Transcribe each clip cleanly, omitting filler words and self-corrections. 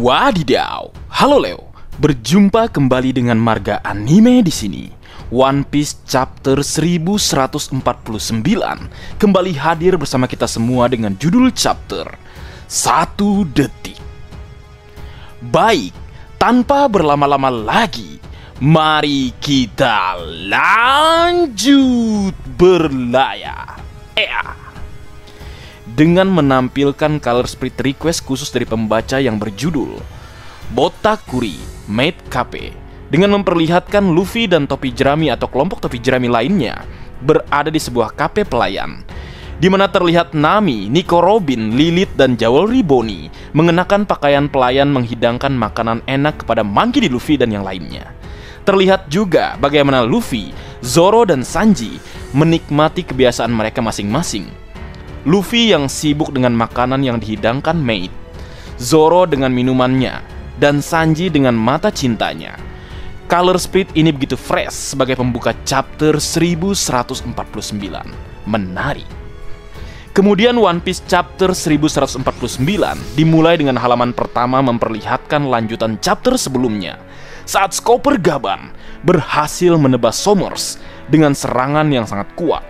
Wadidaw, halo Leo. Berjumpa kembali dengan marga anime di sini. One Piece chapter 1149 kembali hadir bersama kita semua dengan judul chapter 1 detik. Baik, tanpa berlama-lama lagi, mari kita lanjut berlayar. Dengan menampilkan color split request khusus dari pembaca yang berjudul Botakuri Maid Cafe, dengan memperlihatkan Luffy dan topi jerami atau kelompok topi jerami lainnya berada di sebuah kafe pelayan, di mana terlihat Nami, Nico Robin, Lilith, dan Jewelry Bonnie mengenakan pakaian pelayan menghidangkan makanan enak kepada Monkey D. Luffy dan yang lainnya. Terlihat juga bagaimana Luffy, Zoro, dan Sanji menikmati kebiasaan mereka masing-masing. Luffy yang sibuk dengan makanan yang dihidangkan Maid, Zoro dengan minumannya, dan Sanji dengan mata cintanya. Color split ini begitu fresh sebagai pembuka chapter 1149. Menarik. Kemudian One Piece chapter 1149 dimulai dengan halaman pertama memperlihatkan lanjutan chapter sebelumnya, saat Chopper Gaban berhasil menebas Sommers dengan serangan yang sangat kuat,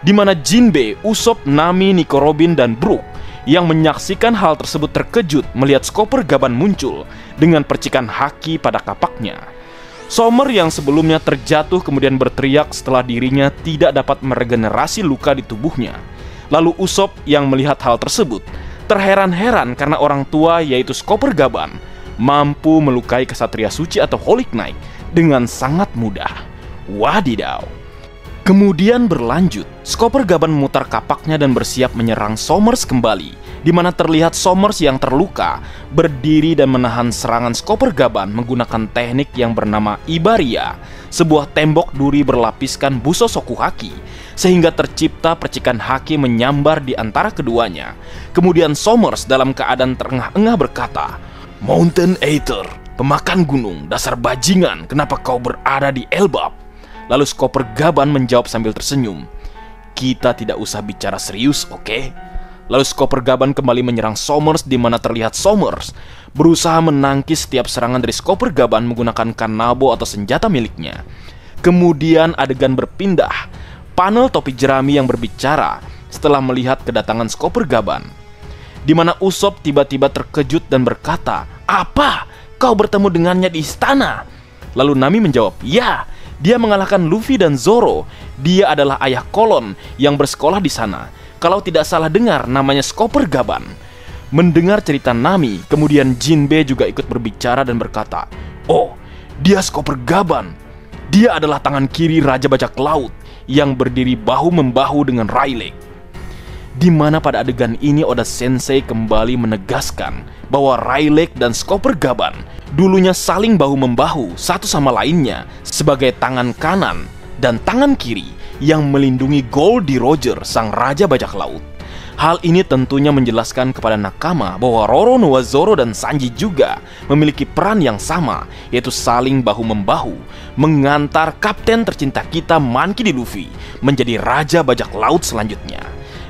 di mana Jinbe, Usopp, Nami, Nico Robin, dan Brook yang menyaksikan hal tersebut terkejut melihat Chopper Gaban muncul dengan percikan haki pada kapaknya. Sommer yang sebelumnya terjatuh kemudian berteriak setelah dirinya tidak dapat meregenerasi luka di tubuhnya. Lalu Usopp yang melihat hal tersebut terheran-heran karena orang tua yaitu Chopper Gaban mampu melukai kesatria suci atau Holy Knight dengan sangat mudah. Wadidaw. Kemudian berlanjut, Chopper Gaban memutar kapaknya dan bersiap menyerang Sommers kembali, di mana terlihat Sommers yang terluka berdiri dan menahan serangan Chopper Gaban menggunakan teknik yang bernama Ibaria, sebuah tembok duri berlapiskan buso Sokuhaki, sehingga tercipta percikan haki menyambar di antara keduanya. Kemudian Sommers dalam keadaan terengah-engah berkata, "Mountain Eater, pemakan gunung, dasar bajingan, kenapa kau berada di Elbap?" Lalu Chopper Gaban menjawab sambil tersenyum, "Kita tidak usah bicara serius, oke?" Lalu Chopper Gaban kembali menyerang Sommers, di mana terlihat Sommers berusaha menangkis setiap serangan dari Chopper Gaban menggunakan kanabo atau senjata miliknya. Kemudian adegan berpindah, panel topi jerami yang berbicara setelah melihat kedatangan Chopper Gaban, di mana Usopp tiba-tiba terkejut dan berkata, "Apa? Kau bertemu dengannya di istana?" Lalu Nami menjawab, "Ya, dia mengalahkan Luffy dan Zoro. Dia adalah ayah Kolon yang bersekolah di sana. Kalau tidak salah dengar, namanya Chopper Gaban." Mendengar cerita Nami, kemudian Jinbe juga ikut berbicara dan berkata, "Oh, dia Chopper Gaban. Dia adalah tangan kiri Raja Bajak Laut yang berdiri bahu-membahu dengan Rayleigh." Di mana pada adegan ini Oda Sensei kembali menegaskan bahwa Rayleigh dan Chopper Gaban dulunya saling bahu-membahu satu sama lainnya sebagai tangan kanan dan tangan kiri yang melindungi Goldie Roger, sang Raja Bajak Laut. Hal ini tentunya menjelaskan kepada nakama bahwa Roronoa, Zoro, dan Sanji juga memiliki peran yang sama, yaitu saling bahu-membahu mengantar kapten tercinta kita Monkey D. Luffy menjadi Raja Bajak Laut selanjutnya,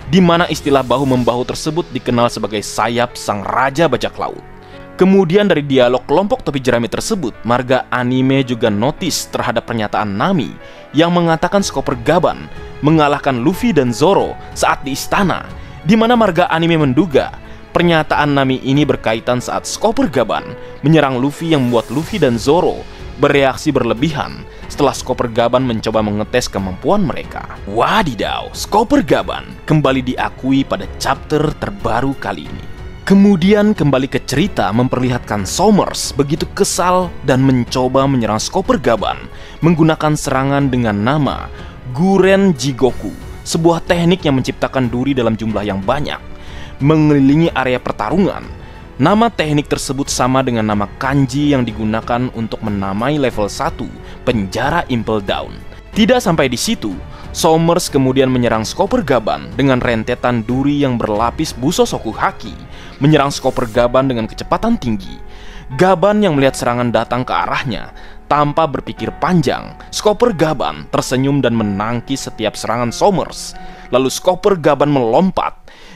di mana istilah bahu-membahu tersebut dikenal sebagai sayap sang Raja Bajak Laut. Kemudian dari dialog kelompok topi jerami tersebut, marga anime juga notice terhadap pernyataan Nami yang mengatakan Chopper Gaban mengalahkan Luffy dan Zoro saat di istana, di mana marga anime menduga pernyataan Nami ini berkaitan saat Chopper Gaban menyerang Luffy yang membuat Luffy dan Zoro bereaksi berlebihan setelah Chopper Gaban mencoba mengetes kemampuan mereka. Wadidaw, Chopper Gaban kembali diakui pada chapter terbaru kali ini. Kemudian kembali ke cerita memperlihatkan Sommers begitu kesal dan mencoba menyerang Chopper Gaban menggunakan serangan dengan nama Guren Jigoku, sebuah teknik yang menciptakan duri dalam jumlah yang banyak mengelilingi area pertarungan. Nama teknik tersebut sama dengan nama kanji yang digunakan untuk menamai level 1 penjara Impel Down. Tidak sampai di situ, Sommers kemudian menyerang Chopper Gaban dengan rentetan duri yang berlapis buso Sokuhaki, menyerang Chopper Gaban dengan kecepatan tinggi. Gaban yang melihat serangan datang ke arahnya tanpa berpikir panjang, Chopper Gaban tersenyum dan menangkis setiap serangan Sommers. Lalu Chopper Gaban melompat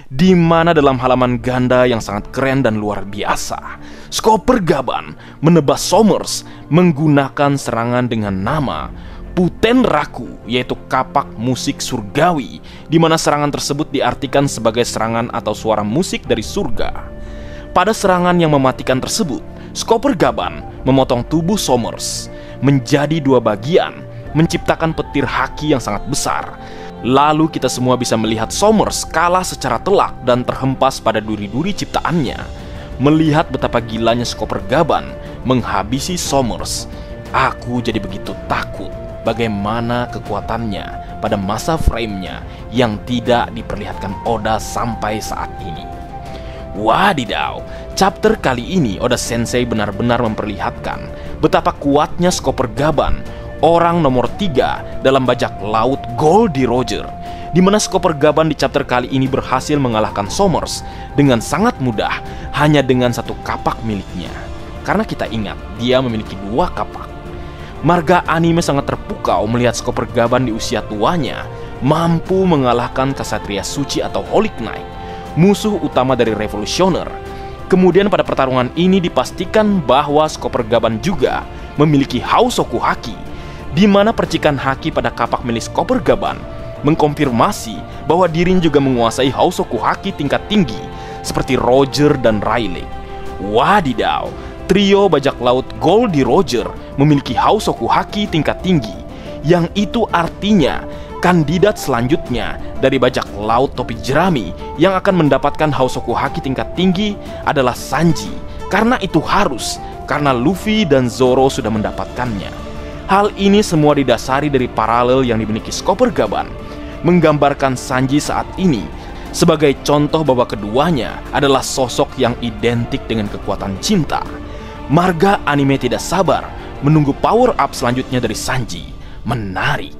di mana dalam halaman ganda yang sangat keren dan luar biasa, Skopper Gaban menebas Somers menggunakan serangan dengan nama Puten Raku, yaitu kapak musik surgawi, di mana serangan tersebut diartikan sebagai serangan atau suara musik dari surga. Pada serangan yang mematikan tersebut, Skopper Gaban memotong tubuh Somers menjadi 2 bagian, menciptakan petir haki yang sangat besar. Lalu kita semua bisa melihat Somers kalah secara telak dan terhempas pada duri-duri ciptaannya. Melihat betapa gilanya Skopper Gaban menghabisi Somers, aku jadi begitu takut bagaimana kekuatannya pada masa frame-nya yang tidak diperlihatkan Oda sampai saat ini. Wadidaw, chapter kali ini Oda Sensei benar-benar memperlihatkan betapa kuatnya Skopper Gaban, orang nomor 3 dalam bajak laut Goldie Roger, di mana Skopper Gaban di chapter kali ini berhasil mengalahkan Somers dengan sangat mudah hanya dengan 1 kapak miliknya. Karena kita ingat, dia memiliki 2 kapak. Marga anime sangat terpukau melihat Skopper Gaban di usia tuanya mampu mengalahkan Ksatria Suci atau Holy Knight, musuh utama dari Revolutioner. Kemudian pada pertarungan ini dipastikan bahwa Skopper Gaban juga memiliki Hausoku Haki, di mana percikan haki pada kapak milik Skopper Gaban mengkonfirmasi bahwa dirinya juga menguasai Hausoku Haki tingkat tinggi seperti Roger dan Riley. Wadidaw, trio bajak laut Goldie Roger memiliki Hausoku Haki tingkat tinggi, yang itu artinya kandidat selanjutnya dari bajak laut topi jerami yang akan mendapatkan Hausoku Haki tingkat tinggi adalah Sanji. Karena itu harus, karena Luffy dan Zoro sudah mendapatkannya. Hal ini semua didasari dari paralel yang dimiliki Skopper Gaban, menggambarkan Sanji saat ini sebagai contoh bahwa keduanya adalah sosok yang identik dengan kekuatan cinta. Marga anime tidak sabar menunggu power up selanjutnya dari Sanji. Menarik.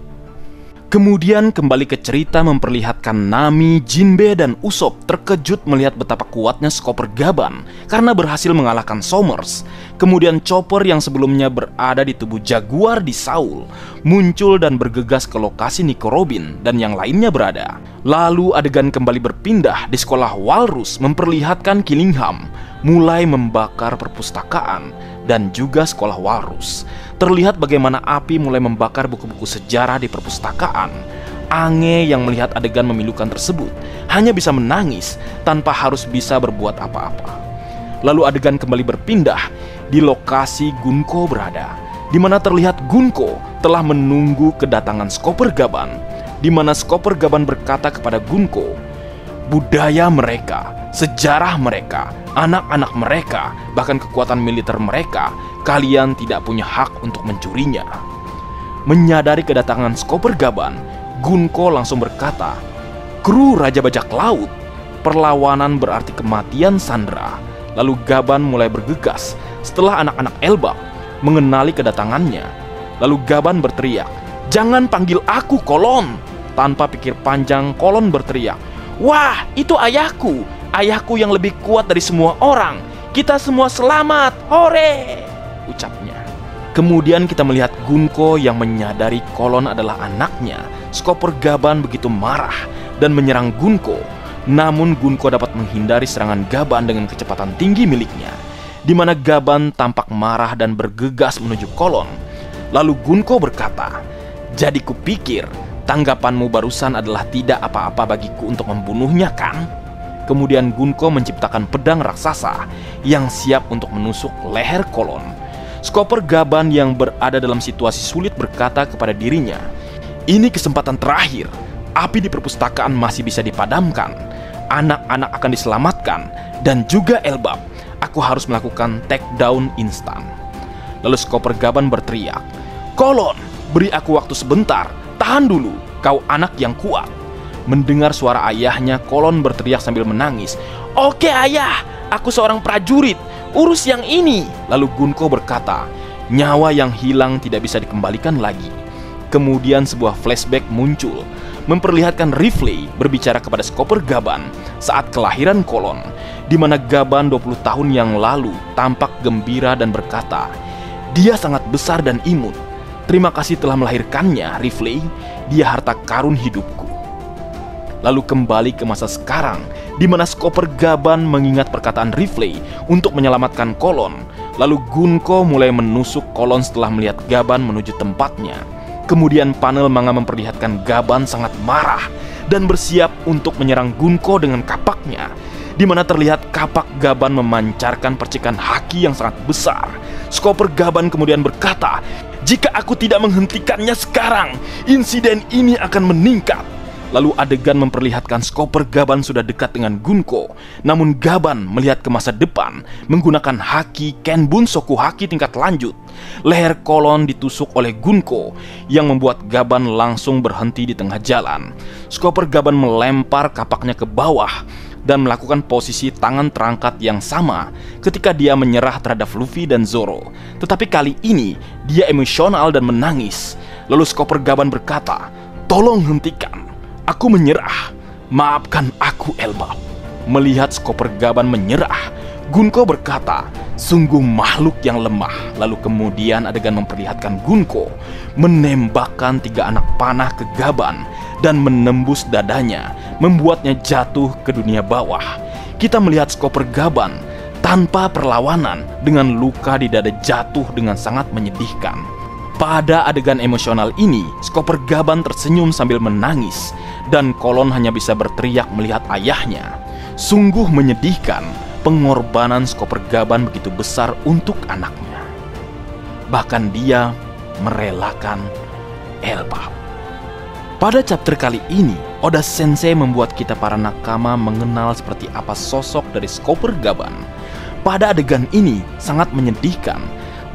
Kemudian kembali ke cerita memperlihatkan Nami, Jinbe, dan Usopp terkejut melihat betapa kuatnya Skopper Gaban karena berhasil mengalahkan Somers. Kemudian Chopper yang sebelumnya berada di tubuh Jaguar di Saul muncul dan bergegas ke lokasi Nico Robin dan yang lainnya berada. Lalu adegan kembali berpindah di sekolah Walrus memperlihatkan Killingham mulai membakar perpustakaan dan juga sekolah Walrus. Terlihat bagaimana api mulai membakar buku-buku sejarah di perpustakaan. Ange yang melihat adegan memilukan tersebut hanya bisa menangis tanpa harus bisa berbuat apa-apa. Lalu adegan kembali berpindah di lokasi Gunko berada, di mana terlihat Gunko telah menunggu kedatangan Skopper Gaban, di mana Skopper Gaban berkata kepada Gunko, budaya mereka, sejarah mereka, anak-anak mereka, bahkan kekuatan militer mereka, kalian tidak punya hak untuk mencurinya. Menyadari kedatangan Skopper Gaban, Gunko langsung berkata, kru Raja Bajak Laut, perlawanan berarti kematian Sandra. Lalu Gaban mulai bergegas setelah anak-anak Elbap mengenali kedatangannya. Lalu Gaban berteriak, jangan panggil aku Kolon. Tanpa pikir panjang, Kolon berteriak, wah, itu ayahku. Ayahku yang lebih kuat dari semua orang. Kita semua selamat, hore, ucapnya. Kemudian kita melihat Gunko yang menyadari Kolon adalah anaknya. Skopper Gaban begitu marah dan menyerang Gunko. Namun Gunko dapat menghindari serangan Gaban dengan kecepatan tinggi miliknya, di mana Gaban tampak marah dan bergegas menuju Kolon. Lalu Gunko berkata, jadi kupikir tanggapanmu barusan adalah tidak apa-apa bagiku untuk membunuhnya, kan? Kemudian Gunko menciptakan pedang raksasa yang siap untuk menusuk leher Kolon. Skopper Gaban yang berada dalam situasi sulit berkata kepada dirinya, ini kesempatan terakhir. Api di perpustakaan masih bisa dipadamkan. Anak-anak akan diselamatkan. Dan juga Elbap. Aku harus melakukan takedown instan. Lalu Skopper Gaban berteriak, Kolon, beri aku waktu sebentar. Tahan dulu, kau anak yang kuat. Mendengar suara ayahnya, Kolon berteriak sambil menangis, oke ayah, aku seorang prajurit, urus yang ini. Lalu Gunko berkata, nyawa yang hilang tidak bisa dikembalikan lagi. Kemudian sebuah flashback muncul, memperlihatkan Rifley berbicara kepada Skopper Gaban saat kelahiran Kolon, di mana Gaban 20 tahun yang lalu tampak gembira dan berkata, dia sangat besar dan imut. Terima kasih telah melahirkannya, Rifley. Dia harta karun hidupku. lalu kembali ke masa sekarang, di mana Skopper Gaban mengingat perkataan Rifley untuk menyelamatkan Kolon. Lalu Gunko mulai menusuk Kolon setelah melihat Gaban menuju tempatnya. Kemudian panel manga memperlihatkan Gaban sangat marah dan bersiap untuk menyerang Gunko dengan kapaknya, di mana terlihat kapak Gaban memancarkan percikan haki yang sangat besar. Skopper Gaban kemudian berkata, "Jika aku tidak menghentikannya sekarang, insiden ini akan meningkat." Lalu adegan memperlihatkan Skopper Gaban sudah dekat dengan Gunko. Namun Gaban melihat ke masa depan menggunakan haki Kenbunsoku Haki tingkat lanjut. Leher Kolon ditusuk oleh Gunko yang membuat Gaban langsung berhenti di tengah jalan. Skopper Gaban melempar kapaknya ke bawah dan melakukan posisi tangan terangkat yang sama ketika dia menyerah terhadap Luffy dan Zoro. Tetapi kali ini dia emosional dan menangis. Lalu Skopper Gaban berkata, "Tolong hentikan. Aku menyerah. Maafkan aku, Elbap." Melihat Skopper Gaban menyerah, Gunko berkata, "Sungguh makhluk yang lemah." Lalu kemudian adegan memperlihatkan Gunko menembakkan 3 anak panah ke Gaban dan menembus dadanya, membuatnya jatuh ke dunia bawah. Kita melihat Skopper Gaban tanpa perlawanan dengan luka di dada jatuh dengan sangat menyedihkan. Pada adegan emosional ini, Skopper Gaban tersenyum sambil menangis, dan Kolon hanya bisa berteriak melihat ayahnya. Sungguh menyedihkan, pengorbanan Skopper Gaban begitu besar untuk anaknya. Bahkan dia merelakan Elbap. Pada chapter kali ini, Oda Sensei membuat kita para nakama mengenal seperti apa sosok dari Skopper Gaban. Pada adegan ini sangat menyedihkan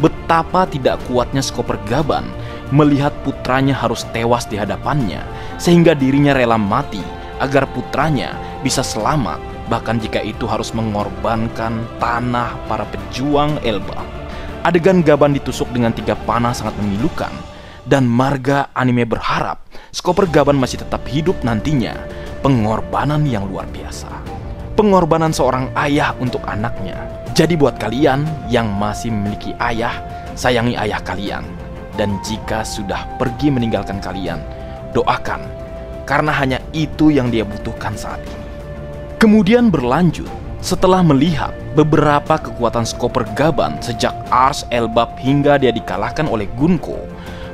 betapa tidak kuatnya Skopper Gaban melihat putranya harus tewas di hadapannya, sehingga dirinya rela mati agar putranya bisa selamat, bahkan jika itu harus mengorbankan tanah para pejuang Elbap. Adegan Gaban ditusuk dengan 3 panah sangat memilukan, dan marga anime berharap Skopper Gaban masih tetap hidup nantinya. Pengorbanan yang luar biasa, pengorbanan seorang ayah untuk anaknya. Jadi buat kalian yang masih memiliki ayah, sayangi ayah kalian. Dan jika sudah pergi meninggalkan kalian, doakan, karena hanya itu yang dia butuhkan saat ini. Kemudian berlanjut, setelah melihat beberapa kekuatan Skopper Gaban sejak Ars Elbap hingga dia dikalahkan oleh Gunko,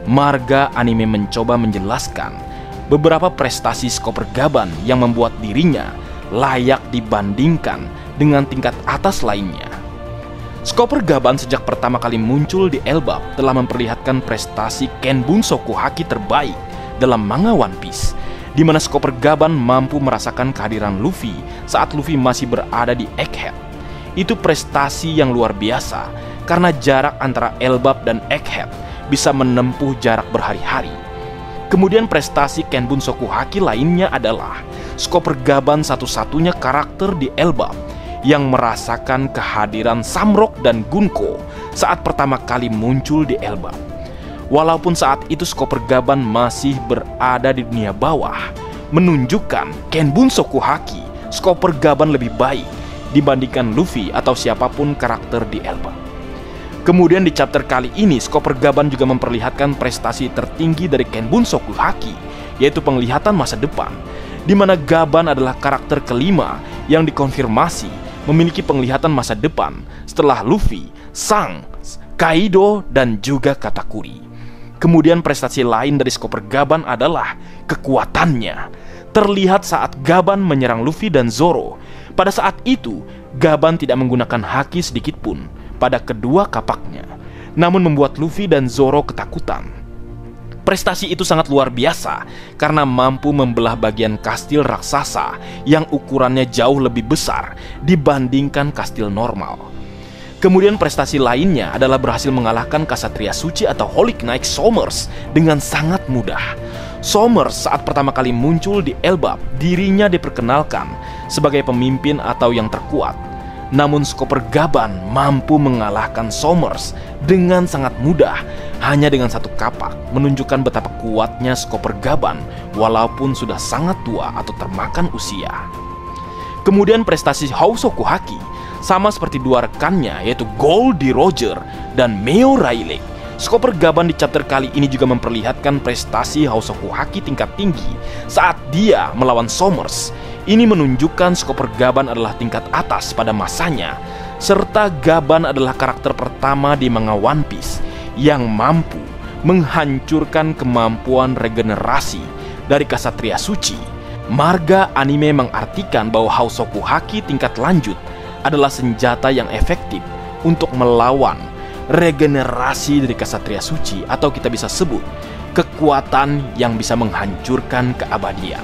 marga anime mencoba menjelaskan beberapa prestasi Skopper Gaban yang membuat dirinya layak dibandingkan dengan tingkat atas lainnya. Skopper Gaban sejak pertama kali muncul di Elbap telah memperlihatkan prestasi Kenbunsoku Haki terbaik dalam manga One Piece, di mana Skopper Gaban mampu merasakan kehadiran Luffy saat Luffy masih berada di Egghead. Itu prestasi yang luar biasa, karena jarak antara Elbap dan Egghead bisa menempuh jarak berhari-hari. Kemudian prestasi Kenbunsoku Haki lainnya adalah Skopper Gaban satu-satunya karakter di Elbap yang merasakan kehadiran Samrock dan Gunko saat pertama kali muncul di Elbap. Walaupun saat itu Skopper Gaban masih berada di dunia bawah, menunjukkan Kenbunsoku Haki Skopper Gaban lebih baik dibandingkan Luffy atau siapapun karakter di Elbap. Kemudian di chapter kali ini, Skopper Gaban juga memperlihatkan prestasi tertinggi dari Kenbunsoku Haki, yaitu penglihatan masa depan, di mana Gaban adalah karakter kelima yang dikonfirmasi memiliki penglihatan masa depan setelah Luffy, Shanks, Kaido, dan juga Katakuri. Kemudian prestasi lain dari Skopper Gaban adalah kekuatannya. Terlihat saat Gaban menyerang Luffy dan Zoro. Pada saat itu, Gaban tidak menggunakan haki sedikit pun pada kedua kapaknya, namun membuat Luffy dan Zoro ketakutan. Prestasi itu sangat luar biasa karena mampu membelah bagian kastil raksasa yang ukurannya jauh lebih besar dibandingkan kastil normal. Kemudian prestasi lainnya adalah berhasil mengalahkan Ksatria Suci atau Holy Knight Somers dengan sangat mudah. Somers saat pertama kali muncul di Elbap, dirinya diperkenalkan sebagai pemimpin atau yang terkuat. Namun Skopper Gaban mampu mengalahkan Somers dengan sangat mudah hanya dengan satu kapak, menunjukkan betapa kuatnya Skopper Gaban walaupun sudah sangat tua atau termakan usia. Kemudian prestasi Housouku Haki sama seperti dua rekannya, yaitu Goldie Roger dan Meo Rayleigh. Skoper Gaban di chapter kali ini juga memperlihatkan prestasi Hosoku Haki tingkat tinggi saat dia melawan Somers. Ini menunjukkan Skoper Gaban adalah tingkat atas pada masanya, serta Gaban adalah karakter pertama di manga One Piece yang mampu menghancurkan kemampuan regenerasi dari Ksatria Suci. Marga anime mengartikan bahwa Hosoku Haki tingkat lanjut adalah senjata yang efektif untuk melawan regenerasi dari Ksatria Suci, atau kita bisa sebut kekuatan yang bisa menghancurkan keabadian.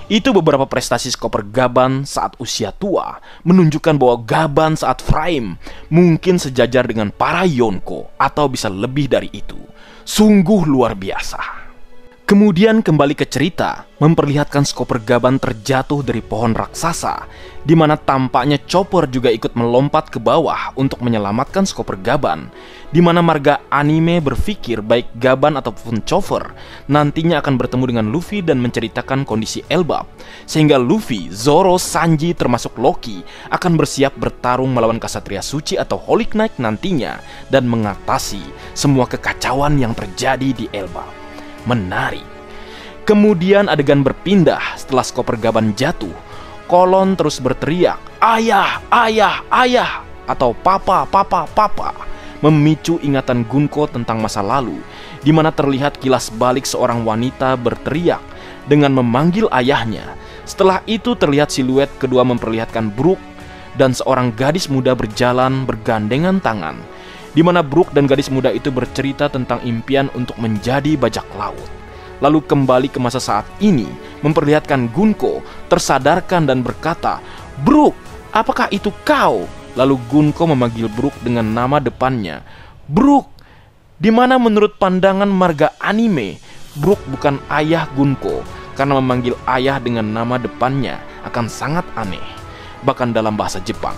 Itu beberapa prestasi Skoper Gaban saat usia tua, menunjukkan bahwa Gaban saat prime mungkin sejajar dengan para Yonko atau bisa lebih dari itu. Sungguh luar biasa. Kemudian kembali ke cerita, memperlihatkan Skoper Gaban terjatuh dari pohon raksasa, di mana tampaknya Chopper juga ikut melompat ke bawah untuk menyelamatkan Skoper Gaban, di mana marga anime berpikir baik Gaban ataupun Chopper nantinya akan bertemu dengan Luffy dan menceritakan kondisi Elbap, sehingga Luffy, Zoro, Sanji termasuk Loki akan bersiap bertarung melawan Ksatria Suci atau Holy Knight nantinya dan mengatasi semua kekacauan yang terjadi di Elbap. Menarik. Kemudian adegan berpindah setelah Skoper Gaban jatuh. Kolon terus berteriak, "Ayah, ayah, ayah!" atau "Papa, papa, papa!" memicu ingatan Gunko tentang masa lalu, di mana terlihat kilas balik seorang wanita berteriak dengan memanggil ayahnya. Setelah itu terlihat siluet kedua memperlihatkan Brook dan seorang gadis muda berjalan bergandengan tangan, di mana Brook dan gadis muda itu bercerita tentang impian untuk menjadi bajak laut. Lalu kembali ke masa saat ini, memperlihatkan Gunko tersadarkan dan berkata, "Brook, apakah itu kau?" Lalu Gunko memanggil Brook dengan nama depannya. "Brook," di mana menurut pandangan marga anime, Brook bukan ayah Gunko, karena memanggil ayah dengan nama depannya akan sangat aneh, bahkan dalam bahasa Jepang.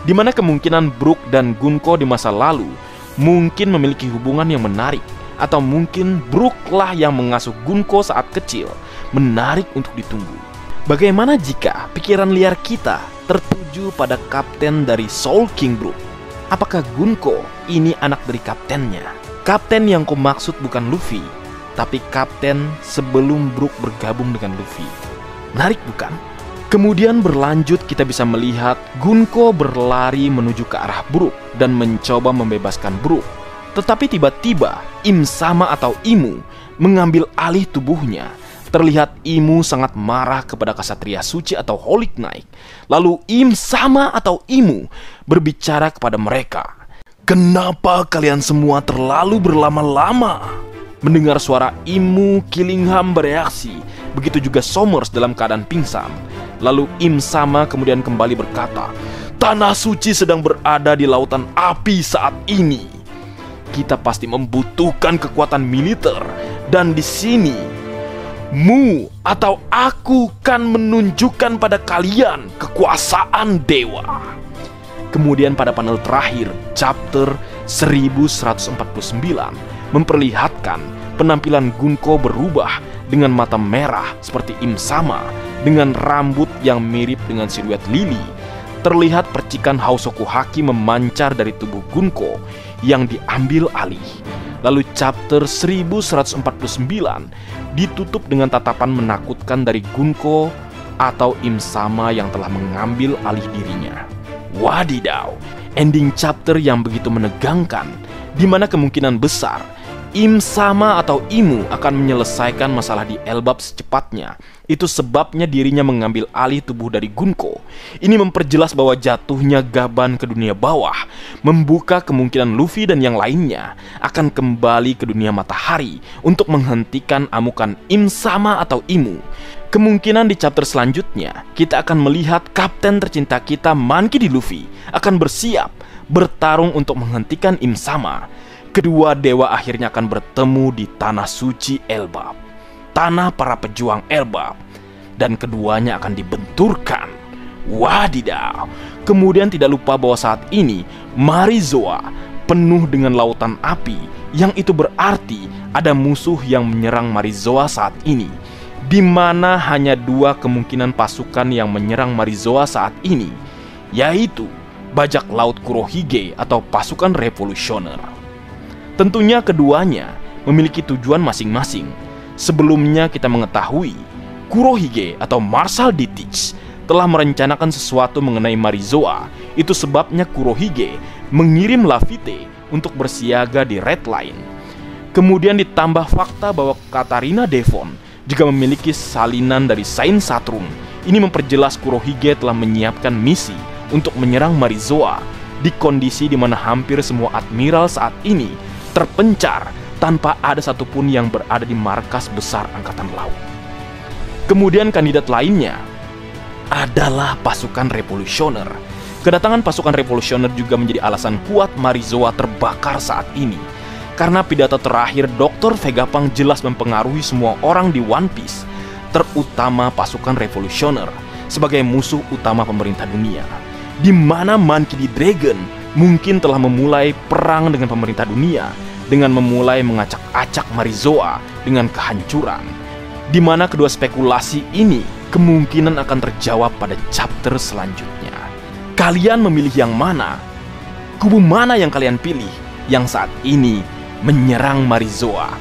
Di mana kemungkinan Brook dan Gunko di masa lalu mungkin memiliki hubungan yang menarik, atau mungkin Brooklah yang mengasuh Gunko saat kecil. Menarik untuk ditunggu. Bagaimana jika pikiran liar kita tertuju pada kapten dari Soul King Brook? Apakah Gunko ini anak dari kaptennya? Kapten yang ku maksud bukan Luffy, tapi kapten sebelum Brook bergabung dengan Luffy. Menarik bukan? Kemudian berlanjut kita bisa melihat Gunko berlari menuju ke arah Brook dan mencoba membebaskan Brook. Tetapi tiba-tiba Im Sama atau Imu mengambil alih tubuhnya. Terlihat Imu sangat marah kepada Ksatria Suci atau Holy Knight. Lalu Im Sama atau Imu berbicara kepada mereka. "Kenapa kalian semua terlalu berlama-lama?" Mendengar suara Imu, Killingham bereaksi. Begitu juga Somers dalam keadaan pingsan. Lalu Im Sama kemudian kembali berkata, "Tanah suci sedang berada di lautan api saat ini. Kita pasti membutuhkan kekuatan militer. Dan di sini, Mu atau aku kan menunjukkan pada kalian kekuasaan dewa." Kemudian pada panel terakhir, chapter 1149, memperlihatkan penampilan Gunko berubah dengan mata merah seperti Im Sama, dengan rambut yang mirip dengan siluet lili. Terlihat percikan Hosoku Haki memancar dari tubuh Gunko yang diambil alih. Lalu chapter 1149 ditutup dengan tatapan menakutkan dari Gunko atau Im Sama yang telah mengambil alih dirinya. Wadidaw, ending chapter yang begitu menegangkan, di mana kemungkinan besar Im Sama atau Imu akan menyelesaikan masalah di Elbap secepatnya. Itu sebabnya dirinya mengambil alih tubuh dari Gunko. Ini memperjelas bahwa jatuhnya Gaban ke dunia bawah membuka kemungkinan Luffy dan yang lainnya akan kembali ke dunia matahari untuk menghentikan amukan Im Sama atau Imu. Kemungkinan di chapter selanjutnya kita akan melihat kapten tercinta kita Monkey D. Luffy akan bersiap bertarung untuk menghentikan Im Sama. Kedua dewa akhirnya akan bertemu di tanah suci Elbap, tanah para pejuang Elbap, dan keduanya akan dibenturkan. Wadidaw. Kemudian tidak lupa bahwa saat ini Marizoa penuh dengan lautan api, yang itu berarti ada musuh yang menyerang Marizoa saat ini, di mana hanya dua kemungkinan pasukan yang menyerang Marizoa saat ini, yaitu bajak laut Kurohige atau pasukan revolusioner. Tentunya keduanya memiliki tujuan masing-masing. Sebelumnya kita mengetahui Kurohige atau Marshal Dietrich telah merencanakan sesuatu mengenai Marizoa. Itu sebabnya Kurohige mengirim Lafitte untuk bersiaga di Red Line. Kemudian ditambah fakta bahwa Katarina Devon juga memiliki salinan dari Saint Saturn. Ini memperjelas Kurohige telah menyiapkan misi untuk menyerang Marizoa di kondisi di mana hampir semua admiral saat ini terpencar tanpa ada satupun yang berada di markas besar angkatan laut. Kemudian kandidat lainnya adalah pasukan revolusioner. Kedatangan pasukan revolusioner juga menjadi alasan kuat Marizoa terbakar saat ini. Karena pidato terakhir Dr. Vegapunk jelas mempengaruhi semua orang di One Piece, terutama pasukan revolusioner sebagai musuh utama pemerintah dunia. Di mana Monkey D. Dragon mungkin telah memulai perang dengan pemerintah dunia dengan memulai mengacak-acak Marizoa dengan kehancuran. Di mana kedua spekulasi ini kemungkinan akan terjawab pada chapter selanjutnya. Kalian memilih yang mana? Kubu mana yang kalian pilih yang saat ini menyerang Marizoa?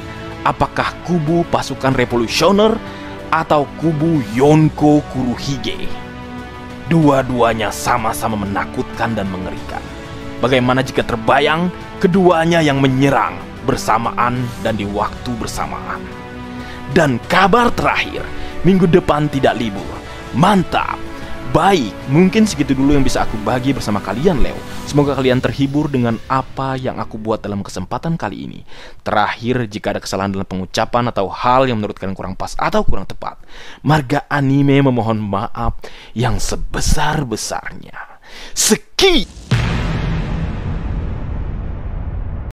Apakah kubu pasukan revolusioner atau kubu Yonko Kurohige? Dua-duanya sama-sama menakutkan dan mengerikan. Bagaimana jika terbayang keduanya yang menyerang bersamaan dan di waktu bersamaan? Dan kabar terakhir, minggu depan tidak libur. Mantap. Baik, mungkin segitu dulu yang bisa aku bagi bersama kalian, Leo. Semoga kalian terhibur dengan apa yang aku buat dalam kesempatan kali ini. Terakhir, jika ada kesalahan dalam pengucapan atau hal yang menurut kalian kurang pas atau kurang tepat, Marga Anime memohon maaf yang sebesar-besarnya. Sekian.